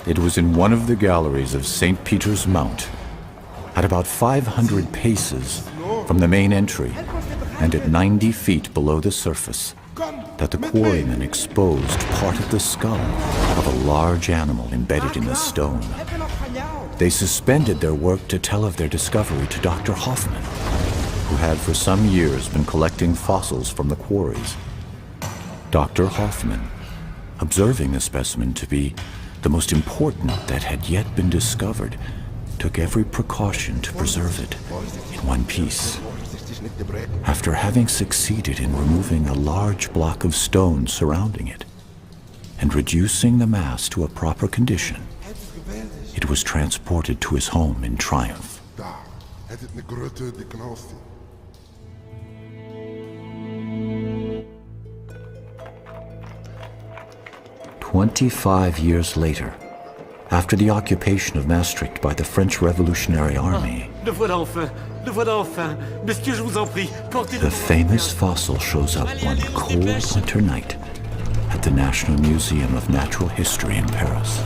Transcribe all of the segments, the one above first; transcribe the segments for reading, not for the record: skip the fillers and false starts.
It was in one of the galleries of St. Peter's Mount, at about 500 paces from the main entry and at 90 feet below the surface, that the quarrymen exposed part of the skull of a large animal embedded in the stone. They suspended their work to tell of their discovery to Dr. Hoffman, who had for some years been collecting fossils from the quarries. Dr. Hoffman, observing the specimen to be the most important that had yet been discovered, took every precaution to preserve it in one piece. After having succeeded in removing a large block of stone surrounding it and reducing the mass to a proper condition, it was transported to his home in triumph. 25 years later, after the occupation of Maastricht by the French Revolutionary Army, Le voilà enfin! Le voilà enfin! Messieurs, je vous en prie, portez... the famous fossil shows up one cold winter night at the National Museum of Natural History in Paris.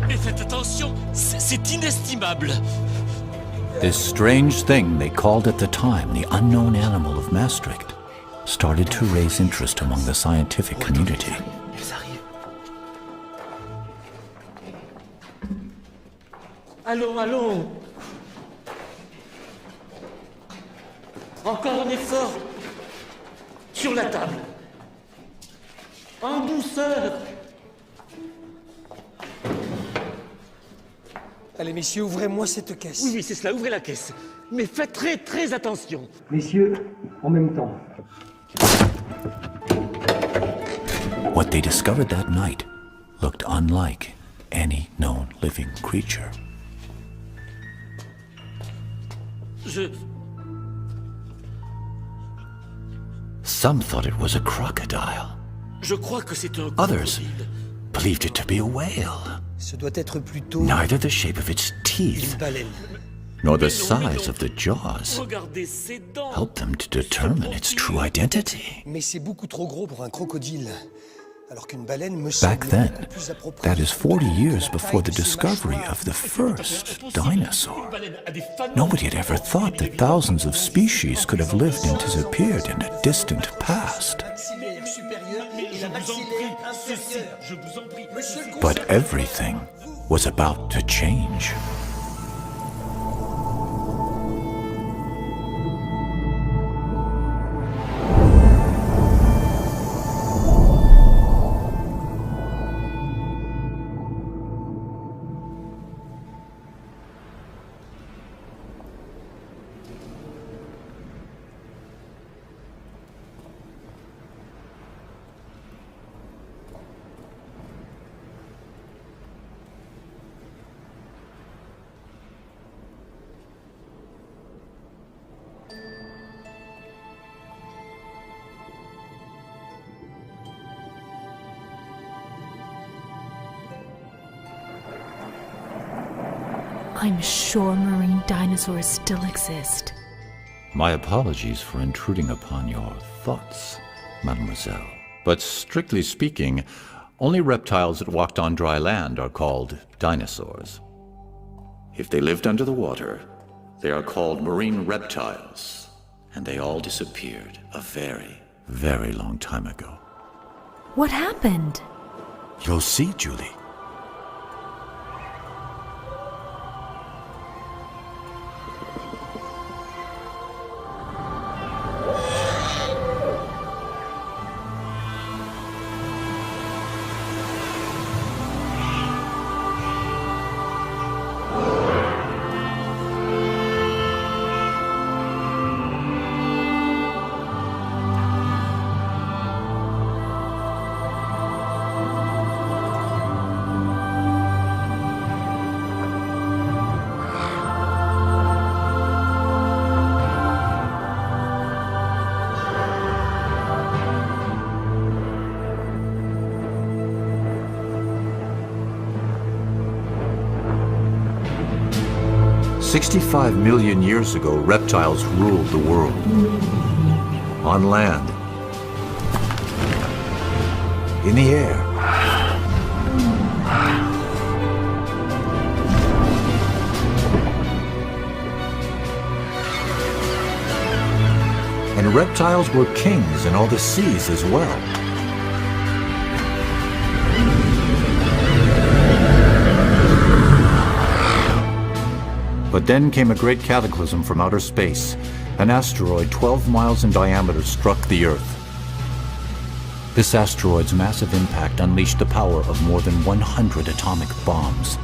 Mais faites attention, c'est inestimable! This strange thing they called at the time the unknown animal of Maastricht started to raise interest among the scientific community. Allons, allons! Encore un effort! Sur la table! En douceur! Allez, messieurs, ouvrez-moi cette caisse. Oui, c'est cela, ouvrez la caisse. Mais faites très, très attention. Messieurs, en même temps. What they discovered that night looked unlike any known living creature. Some thought it was a crocodile. Je crois que c'est un Others crocodile. believed it to be a whale. Ce doit être plutôt Neither the shape of its teeth une baleine. nor the size of the jaws Regardez ses dents. helped them to determine its true identity. Mais c'est beaucoup trop gros pour un crocodile. Alors qu'une baleine me Back semble then, beaucoup plus appropriée. that is 40 years before the discovery of the first dinosaur. Une baleine a des fanons. Nobody had ever thought that thousands of species could have lived and disappeared in a distant past. Maxillaire supérieur et la Je vous en prie, maxillaire ceci, inférieure. je vous en prie. Monsieur le But everything was about to change. I'm sure marine dinosaurs still exist. My apologies for intruding upon your thoughts, mademoiselle. But strictly speaking, only reptiles that walked on dry land are called dinosaurs. If they lived under the water, they are called marine reptiles. And they all disappeared a very, very long time ago. What happened? You'll see, Julie. 65 million years ago, reptiles ruled the world. On land, in the air, and reptiles were kings in all the seas as well. But then came a great cataclysm from outer space. An asteroid 12 miles in diameter struck the Earth. This asteroid's massive impact unleashed the power of more than 100 atomic bombs.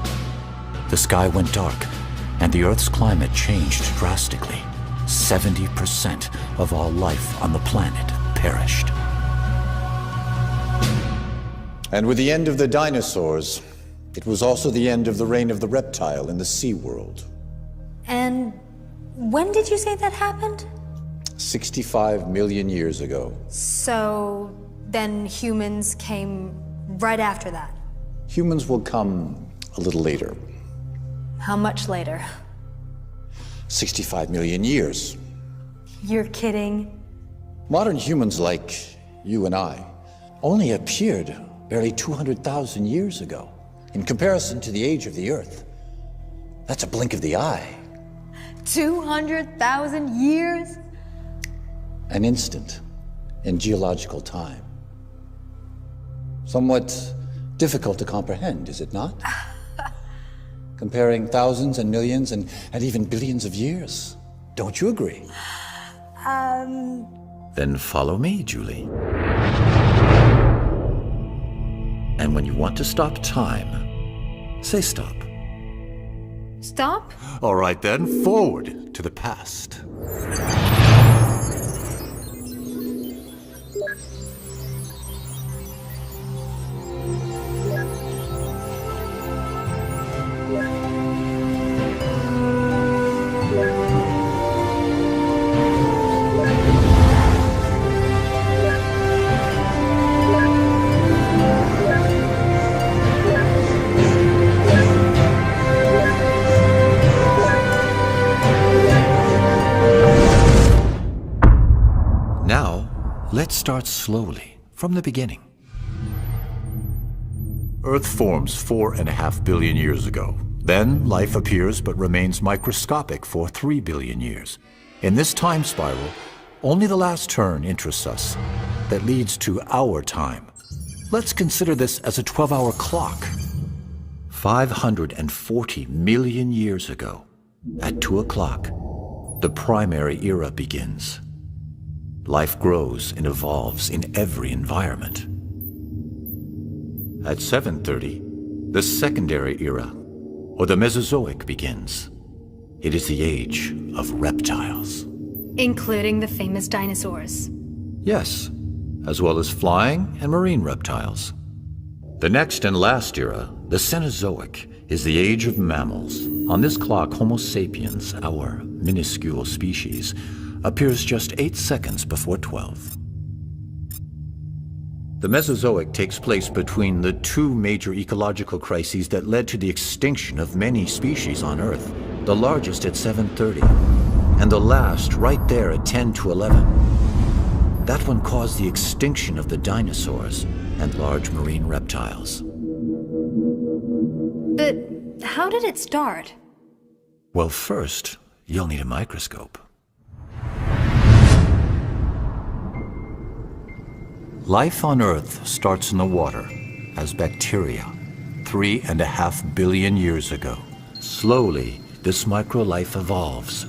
The sky went dark, and the Earth's climate changed drastically. 70% of all life on the planet perished. And with the end of the dinosaurs, it was also the end of the reign of the reptile in the sea world. And when did you say that happened? 65 million years ago. So then humans came right after that. Humans will come a little later. How much later? 65 million years. You're kidding. Modern humans like you and I only appeared barely 200,000 years ago. In comparison to the age of the Earth, that's a blink of the eye. 200,000 years? An instant in geological time. Somewhat difficult to comprehend, is it not? Comparing thousands and millions and even billions of years. Don't you agree? Then follow me, Julie. And when you want to stop time, say stop. Stop? All right then, forward to the past. Let's start slowly, from the beginning. Earth forms 4.5 billion years ago. Then life appears but remains microscopic for 3 billion years. In this time spiral, only the last turn interests us. That leads to our time. Let's consider this as a 12-hour clock. 540 million years ago, at 2 o'clock, the primary era begins. Life grows and evolves in every environment. At 7:30, the secondary era, or the Mesozoic, begins. It is the age of reptiles. Including the famous dinosaurs. Yes, as well as flying and marine reptiles. The next and last era, the Cenozoic, is the age of mammals. On this clock, Homo sapiens, our minuscule species, appears just 8 seconds before 12. The Mesozoic takes place between the two major ecological crises that led to the extinction of many species on Earth, the largest at 7:30, and the last right there at 10 to 11. That one caused the extinction of the dinosaurs and large marine reptiles. But how did it start? Well, first, you'll need a microscope. Life on Earth starts in the water as bacteria 3.5 billion years ago. Slowly, this microlife evolves.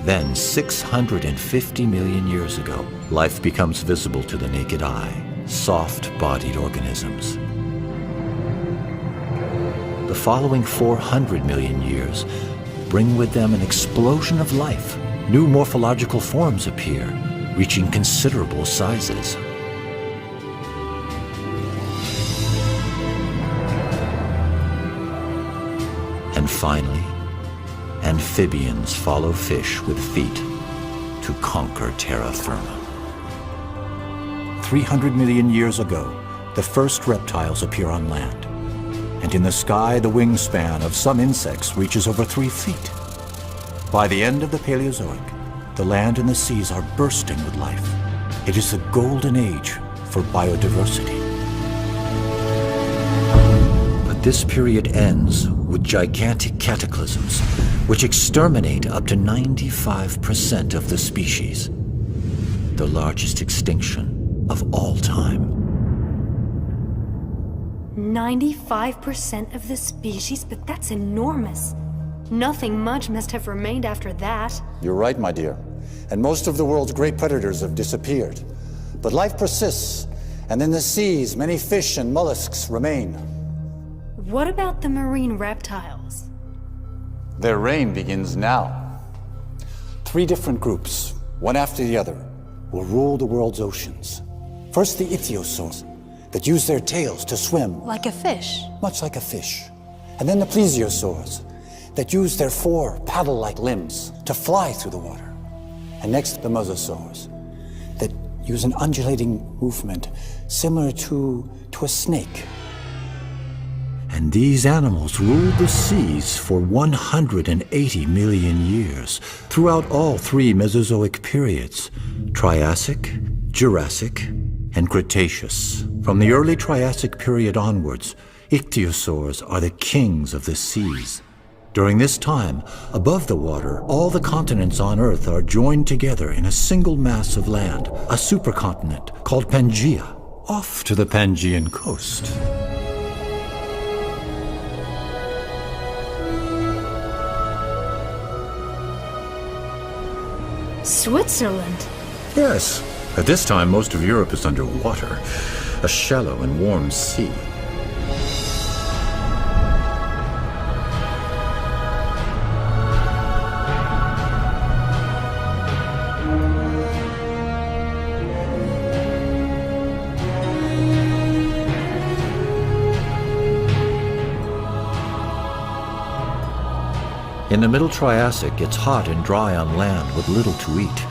Then, 650 million years ago, life becomes visible to the naked eye, soft-bodied organisms. The following 400 million years bring with them an explosion of life. New morphological forms appear, reaching considerable sizes. And finally, amphibians follow fish with feet to conquer terra firma. 300 million years ago, the first reptiles appear on land. And in the sky, the wingspan of some insects reaches over 3 feet. By the end of the Paleozoic, the land and the seas are bursting with life. It is the golden age for biodiversity. But this period ends with gigantic cataclysms, which exterminate up to 95% of the species. The largest extinction of all time. 95% of the species? But that's enormous. Nothing much must have remained after that. You're right, my dear. And most of the world's great predators have disappeared. But life persists, and in the seas, many fish and mollusks remain. What about the marine reptiles? Their reign begins now. 3 different groups, one after the other, will rule the world's oceans. First, the ichthyosaurs, that use their tails to swim. Like a fish. Much like a fish. And then the plesiosaurs, that use their 4 paddle-like limbs to fly through the water. And next, the mosasaurs, that use an undulating movement similar to a snake. And these animals ruled the seas for 180 million years, throughout all 3 Mesozoic periods: Triassic, Jurassic, and Cretaceous. From the early Triassic period onwards, ichthyosaurs are the kings of the seas. During this time, above the water, all the continents on Earth are joined together in a single mass of land, a supercontinent called Pangaea, off to the Pangaean coast. Switzerland? Yes. At this time, most of Europe is underwater, a shallow and warm sea. In the Middle Triassic, it's hot and dry on land with little to eat.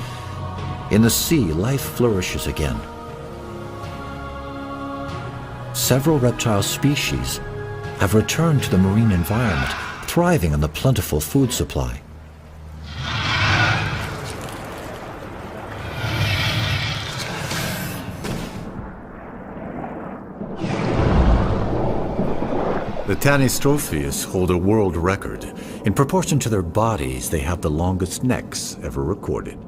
In the sea, life flourishes again. Several reptile species have returned to the marine environment, thriving on the plentiful food supply. The Tanystropheus hold a world record. In proportion to their bodies, they have the longest necks ever recorded.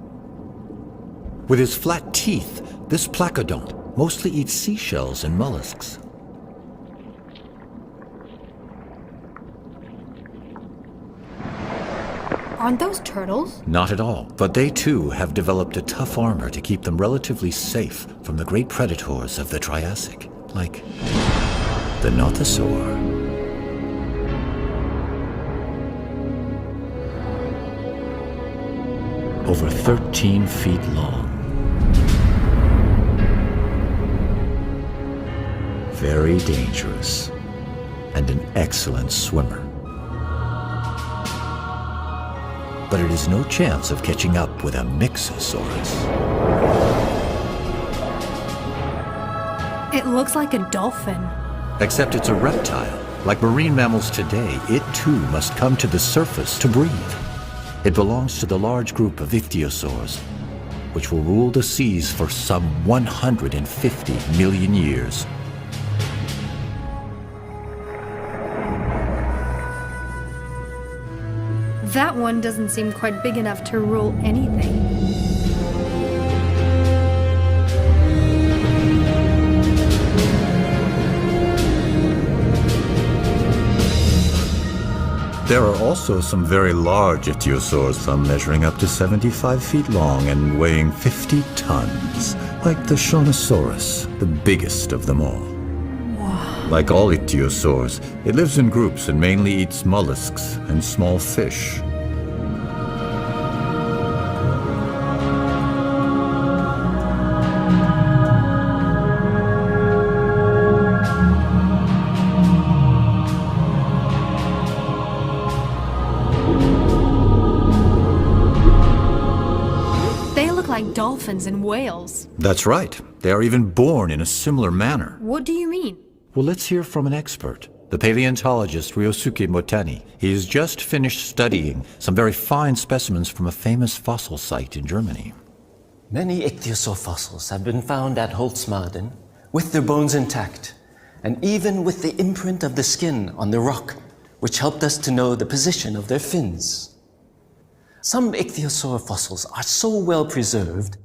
With his flat teeth, this placodont mostly eats seashells and mollusks. Aren't those turtles? Not at all, but they too have developed a tough armor to keep them relatively safe from the great predators of the Triassic, like the nothosaur. Over 13 feet long. Very dangerous, and an excellent swimmer. But it is no chance of catching up with a Mixosaurus. It looks like a dolphin. Except it's a reptile. Like marine mammals today, it too must come to the surface to breathe. It belongs to the large group of ichthyosaurs, which will rule the seas for some 150 million years. That one doesn't seem quite big enough to rule anything. There are also some very large ichthyosaurs, some measuring up to 75 feet long and weighing 50 tons, like the Shawnosaurus, the biggest of them all. Wow. Like all ichthyosaurs, it lives in groups and mainly eats mollusks and small fish. Like dolphins and whales. That's right. They are even born in a similar manner. What do you mean? Well, let's hear from an expert, the paleontologist Ryosuke Motani. He has just finished studying some very fine specimens from a famous fossil site in Germany. Many ichthyosaur fossils have been found at Holzmarden with their bones intact, and even with the imprint of the skin on the rock, which helped us to know the position of their fins. Some ichthyosaur fossils are so well preserved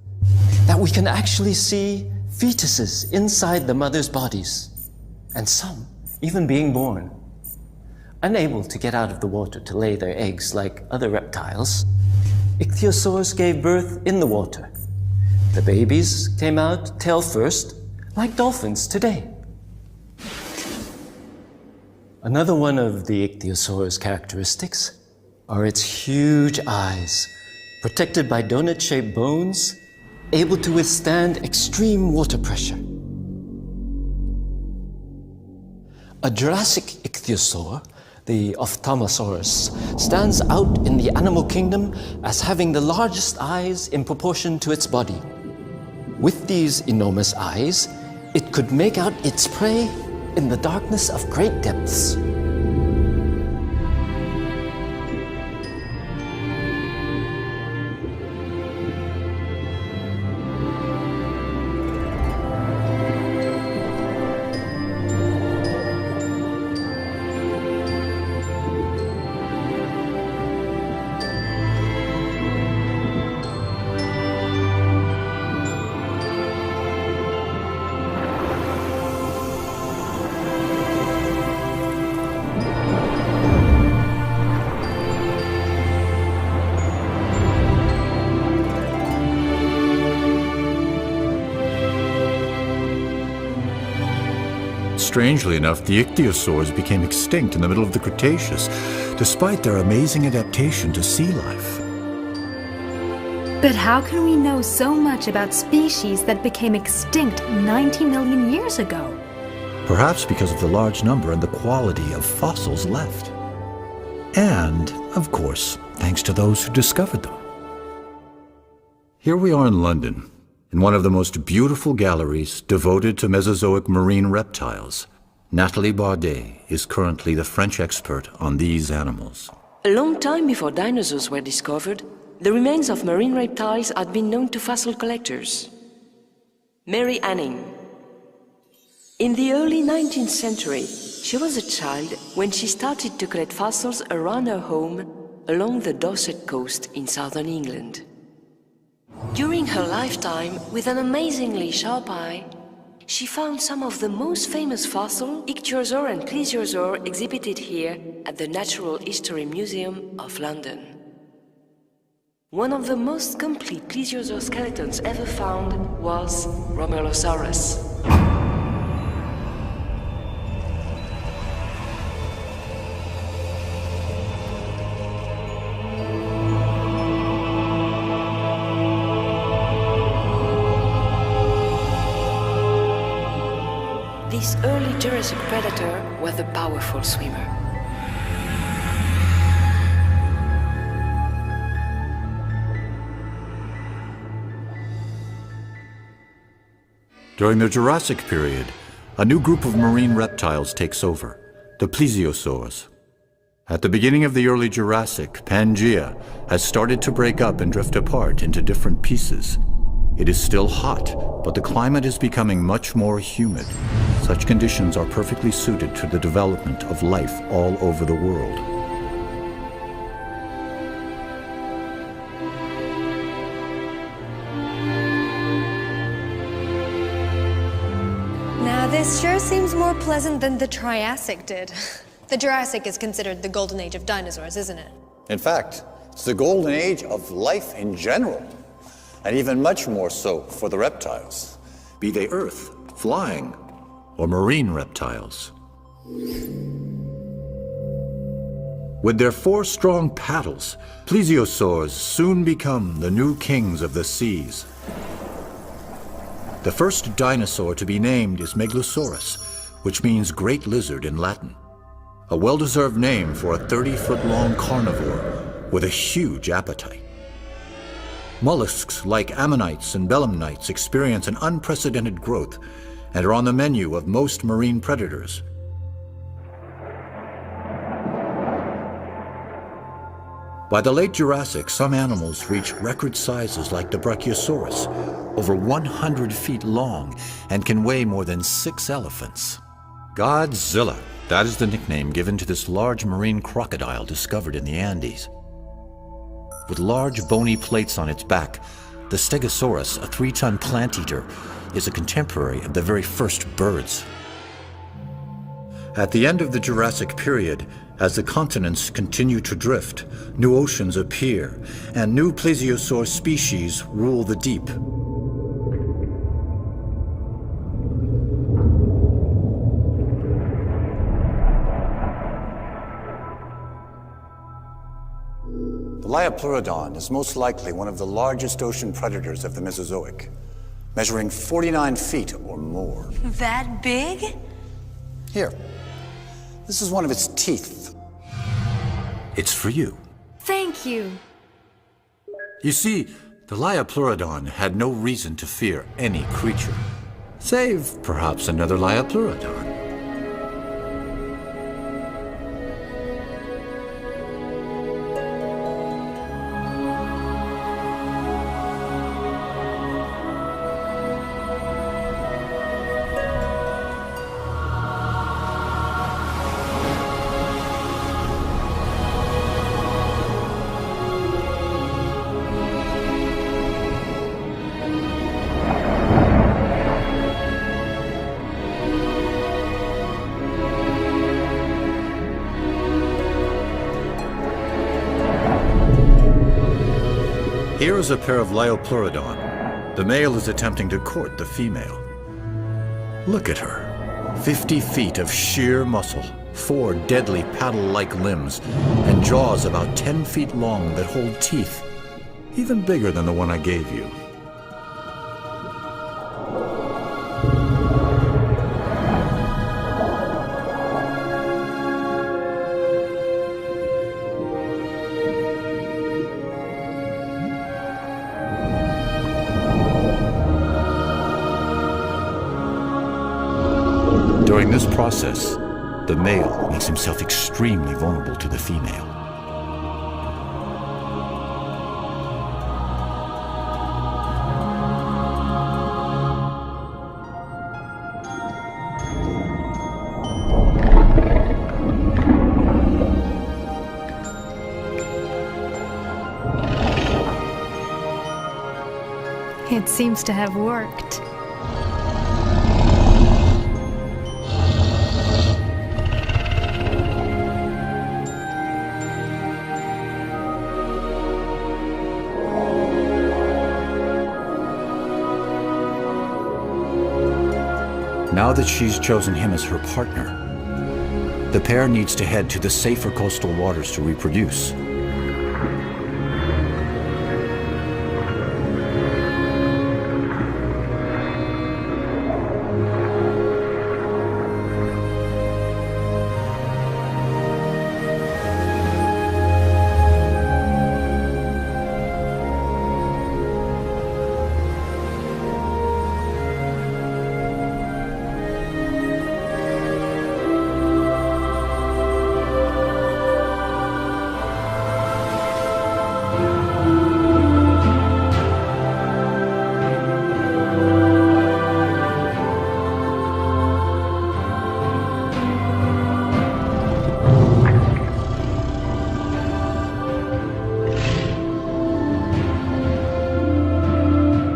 that we can actually see fetuses inside the mother's bodies, and some even being born. Unable to get out of the water to lay their eggs like other reptiles, ichthyosaurs gave birth in the water. The babies came out tail first, like dolphins today. Another one of the ichthyosaur's characteristics are its huge eyes, protected by donut-shaped bones, able to withstand extreme water pressure. A Jurassic ichthyosaur, the Ophthalmosaurus, stands out in the animal kingdom as having the largest eyes in proportion to its body. With these enormous eyes, it could make out its prey in the darkness of great depths. Strangely enough, the ichthyosaurs became extinct in the middle of the Cretaceous, despite their amazing adaptation to sea life. But how can we know so much about species that became extinct 90 million years ago? Perhaps because of the large number and the quality of fossils left. And, of course, thanks to those who discovered them. Here we are in London, in one of the most beautiful galleries devoted to Mesozoic marine reptiles. Nathalie Bardet is currently the French expert on these animals. A long time before dinosaurs were discovered, the remains of marine reptiles had been known to fossil collectors. Mary Anning. In the early 19th century, she was a child when she started to collect fossils around her home along the Dorset coast in southern England. During her lifetime, with an amazingly sharp eye, she found some of the most famous fossils, ichthyosaur and plesiosaur, exhibited here at the Natural History Museum of London. One of the most complete plesiosaur skeletons ever found was Romelosaurus. This early Jurassic predator was a powerful swimmer. During the Jurassic period, a new group of marine reptiles takes over, the plesiosaurs. At the beginning of the early Jurassic, Pangaea has started to break up and drift apart into different pieces. It is still hot, but the climate is becoming much more humid. Such conditions are perfectly suited to the development of life all over the world. Now, this sure seems more pleasant than the Triassic did. The Jurassic is considered the golden age of dinosaurs, isn't it? In fact, it's the golden age of life in general, and even much more so for the reptiles. Be they earth, flying, or marine reptiles. With their 4 strong paddles, plesiosaurs soon become the new kings of the seas. The first dinosaur to be named is Megalosaurus, which means great lizard in Latin. A well-deserved name for a 30-foot-long carnivore with a huge appetite. Mollusks like ammonites and belemnites experience an unprecedented growth and are on the menu of most marine predators. By the late Jurassic, some animals reach record sizes like the Brachiosaurus, over 100 feet long, and can weigh more than 6 elephants. Godzilla, that is the nickname given to this large marine crocodile discovered in the Andes. With large bony plates on its back, the Stegosaurus, a 3-ton plant eater, is a contemporary of the very first birds. At the end of the Jurassic period, as the continents continue to drift, new oceans appear, and new plesiosaur species rule the deep. The Liopleurodon is most likely one of the largest ocean predators of the Mesozoic, measuring 49 feet or more. That big? Here, this is one of its teeth. It's for you. Thank you. You see, the Liopleurodon had no reason to fear any creature, save perhaps another Liopleurodon. Here is a pair of Liopleurodon. The male is attempting to court the female. Look at her. 50 feet of sheer muscle, 4 deadly paddle-like limbs, and jaws about 10 feet long that hold teeth, even bigger than the one I gave you. During this process, the male makes himself extremely vulnerable to the female. It seems to have worked. Now that she's chosen him as her partner, the pair needs to head to the safer coastal waters to reproduce.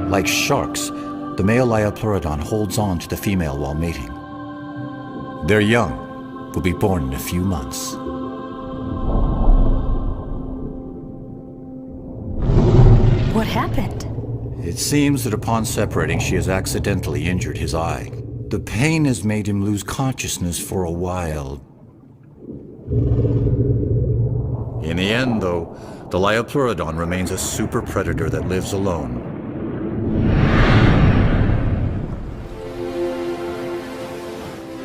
Like sharks, the male Liopleurodon holds on to the female while mating. Their young will be born in a few months. What happened? It seems that upon separating, she has accidentally injured his eye. The pain has made him lose consciousness for a while. In the end, though, the Liopleurodon remains a super predator that lives alone.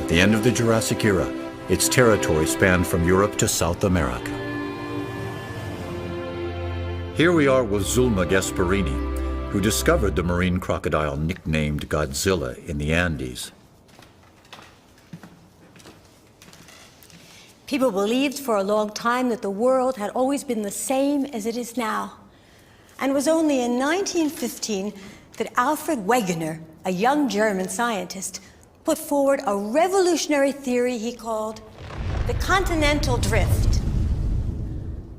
At the end of the Jurassic era, its territory spanned from Europe to South America. Here we are with Zulma Gasparini, who discovered the marine crocodile nicknamed Godzilla in the Andes. People believed for a long time that the world had always been the same as it is now. And it was only in 1915 that Alfred Wegener, a young German scientist, put forward a revolutionary theory he called the continental drift.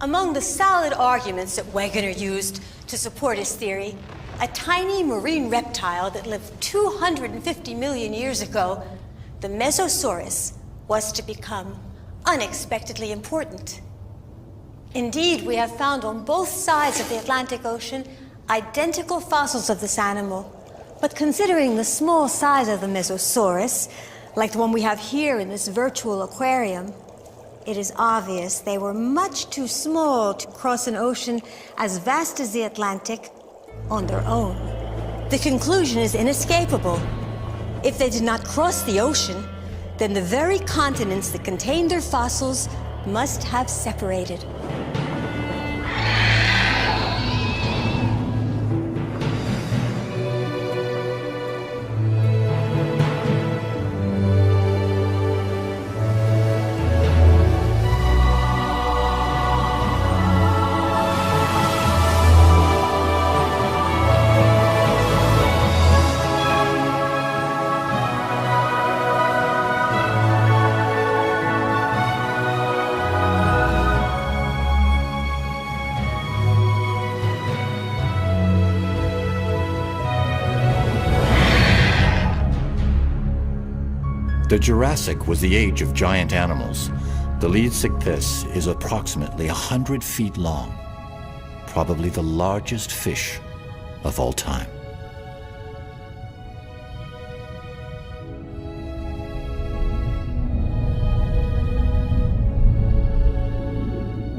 Among the solid arguments that Wegener used to support his theory, a tiny marine reptile that lived 250 million years ago, the Mesosaurus, was to become unexpectedly important. Indeed, we have found on both sides of the Atlantic Ocean identical fossils of this animal. But considering the small size of the Mesosaurus, like the one we have here in this virtual aquarium, it is obvious they were much too small to cross an ocean as vast as the Atlantic on their own. The conclusion is inescapable. If they did not cross the ocean, then the very continents that contained their fossils must have separated. The Jurassic was the age of giant animals. The Leedsichthys is approximately 100 feet long, probably the largest fish of all time.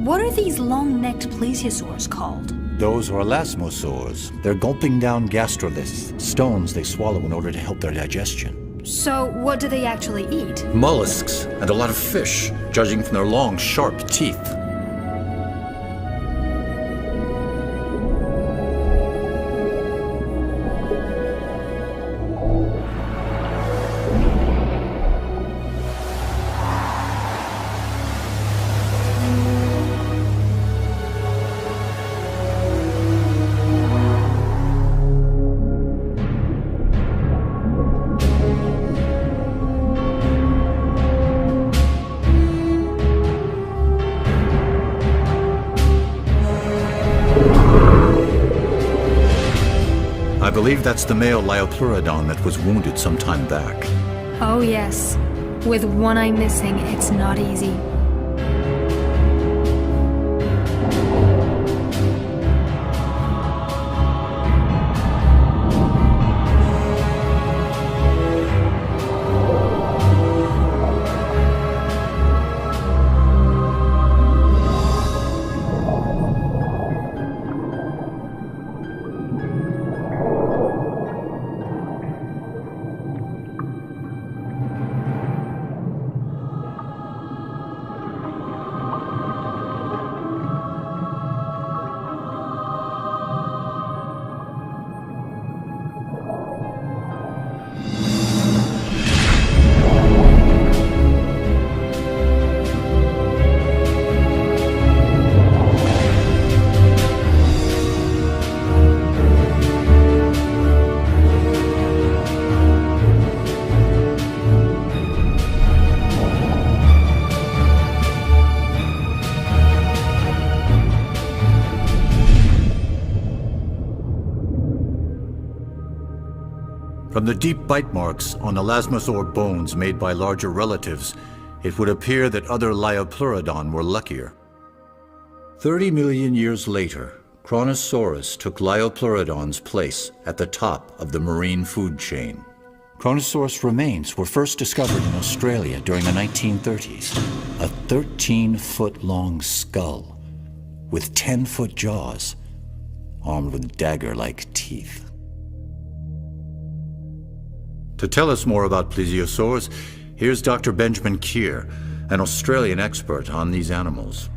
What are these long-necked plesiosaurs called? Those are elasmosaurs. They're gulping down gastroliths, stones they swallow in order to help their digestion. So, what do they actually eat? Mollusks and a lot of fish, judging from their long, sharp teeth. I believe that's the male Liopleurodon that was wounded some time back. Oh yes. With one eye missing, it's not easy. From the deep bite marks on elasmosaur bones made by larger relatives, it would appear that other Liopleurodon were luckier. 30 million years later, Kronosaurus took Liopleurodon's place at the top of the marine food chain. Kronosaurus remains were first discovered in Australia during the 1930s. A 13-foot-long skull with 10-foot jaws, armed with dagger-like teeth. To tell us more about plesiosaurs, here's Dr. Benjamin Keir, an Australian expert on these animals.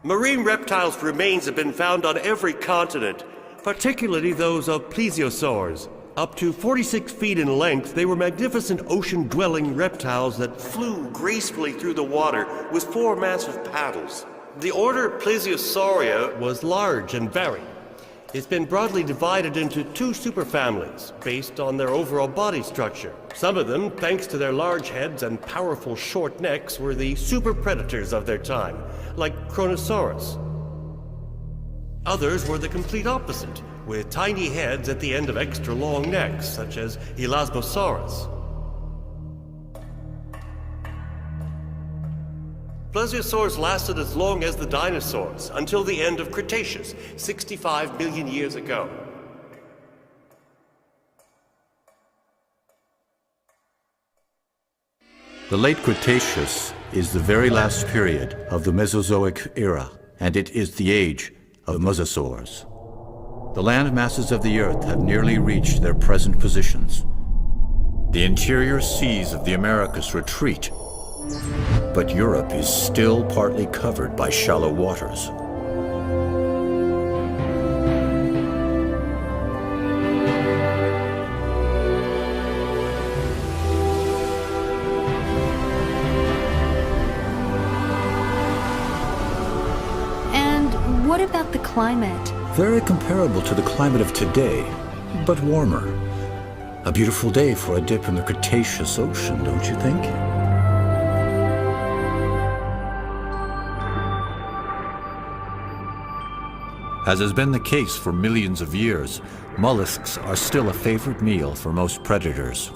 Marine reptiles' remains have been found on every continent, particularly those of plesiosaurs. Up to 46 feet in length, they were magnificent ocean-dwelling reptiles that flew gracefully through the water with 4 massive paddles. The order Plesiosauria was large and varied. It's been broadly divided into 2 superfamilies based on their overall body structure. Some of them, thanks to their large heads and powerful short necks, were the super predators of their time, like Kronosaurus. Others were the complete opposite, with tiny heads at the end of extra long necks, such as Elasmosaurus. Plesiosaurs lasted as long as the dinosaurs, until the end of Cretaceous, 65 million years ago. The late Cretaceous is the very last period of the Mesozoic era, and it is the age of mosasaurs. The land masses of the Earth have nearly reached their present positions. The interior seas of the Americas retreat, but Europe is still partly covered by shallow waters. And what about the climate? Very comparable to the climate of today, but warmer. A beautiful day for a dip in the Cretaceous Ocean, don't you think? As has been the case for millions of years, mollusks are still a favorite meal for most predators.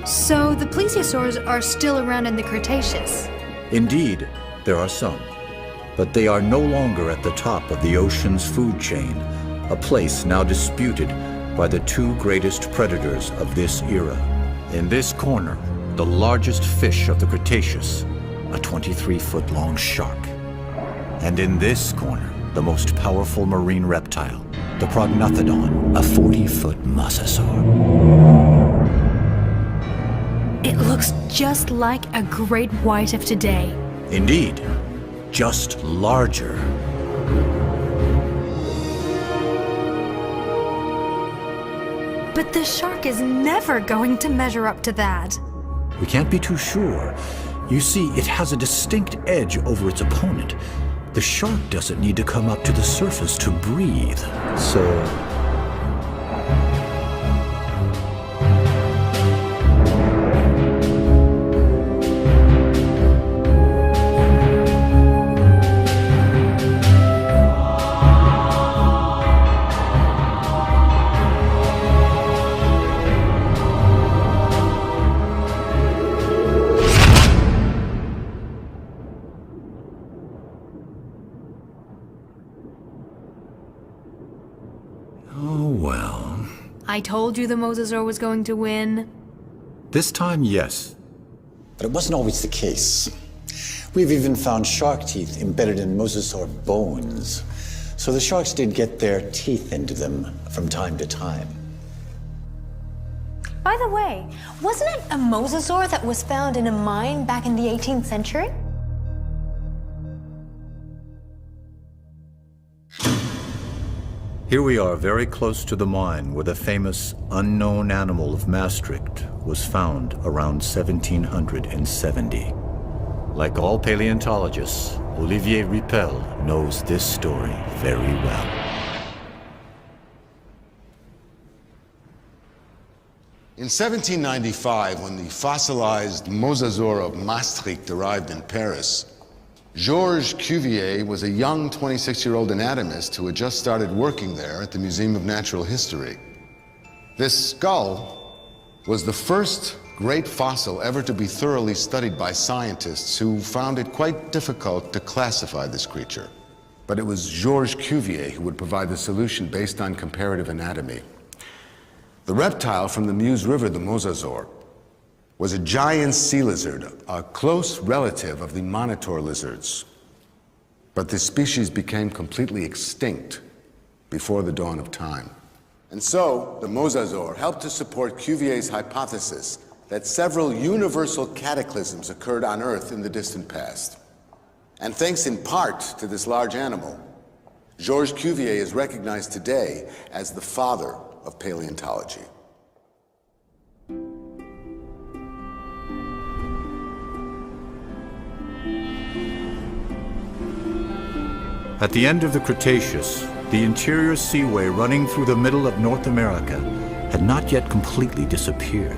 So the plesiosaurs are still around in the Cretaceous? Indeed, there are some, but they are no longer at the top of the ocean's food chain, a place now disputed by the 2 greatest predators of this era. In this corner, the largest fish of the Cretaceous, a 23-foot-long shark. And in this corner, the most powerful marine reptile, the Prognathodon, a 40-foot mosasaur. It looks just like a great white of today. Indeed, just larger. But the shark is never going to measure up to that. We can't be too sure. You see, it has a distinct edge over its opponent. The shark doesn't need to come up to the surface to breathe, so... Oh, well. I told you the mosasaur was going to win. This time, yes. But it wasn't always the case. We've even found shark teeth embedded in mosasaur bones. So the sharks did get their teeth into them from time to time. By the way, wasn't it a mosasaur that was found in a mine back in the 18th century? Here we are, very close to the mine where the famous unknown animal of Maastricht was found around 1770. Like all paleontologists, Olivier Riepel knows this story very well. In 1795, when the fossilized mosasaur of Maastricht arrived in Paris, Georges Cuvier was a young 26-year-old anatomist who had just started working there at the Museum of Natural History. This skull was the first great fossil ever to be thoroughly studied by scientists who found it quite difficult to classify this creature. But it was Georges Cuvier who would provide the solution based on comparative anatomy. The reptile from the Meuse River, the mosasaur, was a giant sea lizard, a close relative of the monitor lizards. But this species became completely extinct before the dawn of time. And so, the mosasaur helped to support Cuvier's hypothesis that several universal cataclysms occurred on Earth in the distant past. And thanks in part to this large animal, Georges Cuvier is recognized today as the father of paleontology. At the end of the Cretaceous, the interior seaway running through the middle of North America had not yet completely disappeared.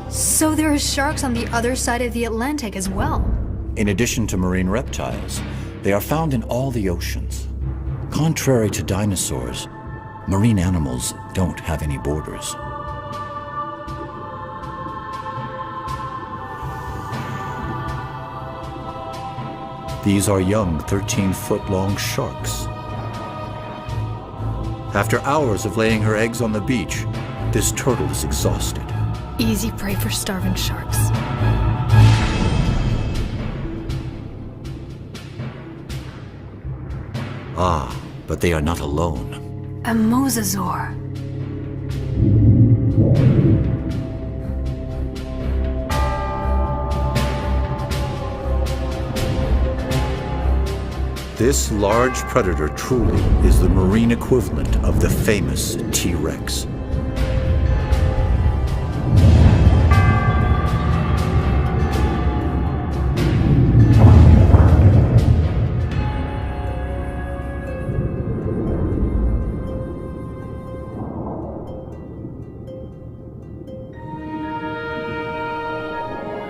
So there are sharks on the other side of the Atlantic as well. In addition to marine reptiles, they are found in all the oceans. Contrary to dinosaurs, marine animals don't have any borders. These are young 13-foot-long sharks. After hours of laying her eggs on the beach, this turtle is exhausted. Easy prey for starving sharks. Ah, but they are not alone. A mosasaur. This large predator truly is the marine equivalent of the famous T-Rex.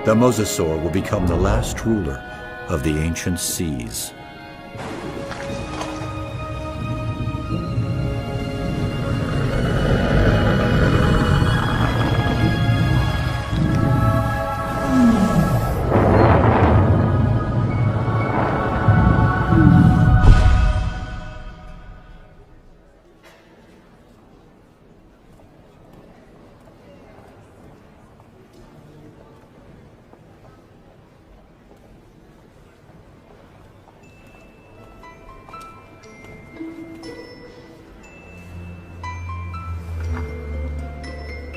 The mosasaur will become the last ruler of the ancient seas.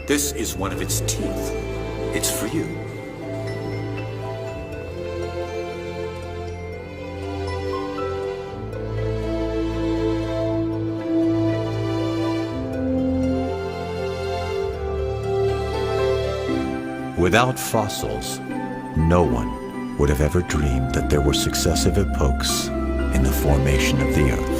This is one of its teeth. It's for you. Without fossils, no one would have ever dreamed that there were successive epochs in the formation of the Earth.